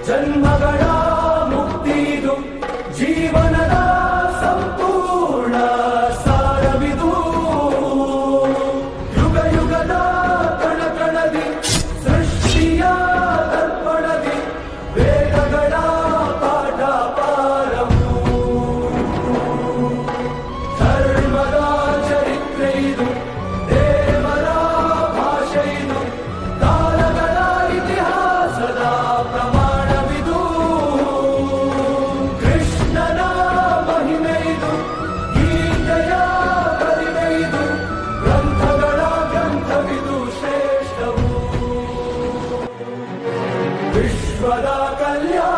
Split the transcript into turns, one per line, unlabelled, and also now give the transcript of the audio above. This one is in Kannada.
ಜನ್ಮಗಳ ಮುಕ್ತಿದು ಜೀವನದ ಸಂಪೂರ್ಣ ಸಾರವಿದು. ಯುಗ ಯುಗದ ಕಣಕಣದಿ ಸೃಷ್ಟಿಯ ದರ್ಪಣದಿ ವೇದಗಳ ಪಾಠ ಪಾರವು. ಧರ್ಮದ ಚರಿತ್ರೆ ಇದು, ದೇವರ ಭಾಷೆ ಇದು, ಕಾಲಗಳ ಇತಿಹಾಸದ ಪ್ರಮಾಣವಿದು. ಕೃಷ್ಣನ ಮಹಿಮೆ ಇದು, ಗೀತೆಯ ಕಲಿಮೆ ಇದು, ಗ್ರಂಥಗಳ ಗ್ರಂಥವಿದು ಶ್ರೇಷ್ಠವು. ವಿಶ್ವದ ಕಲ್ಯಾಣ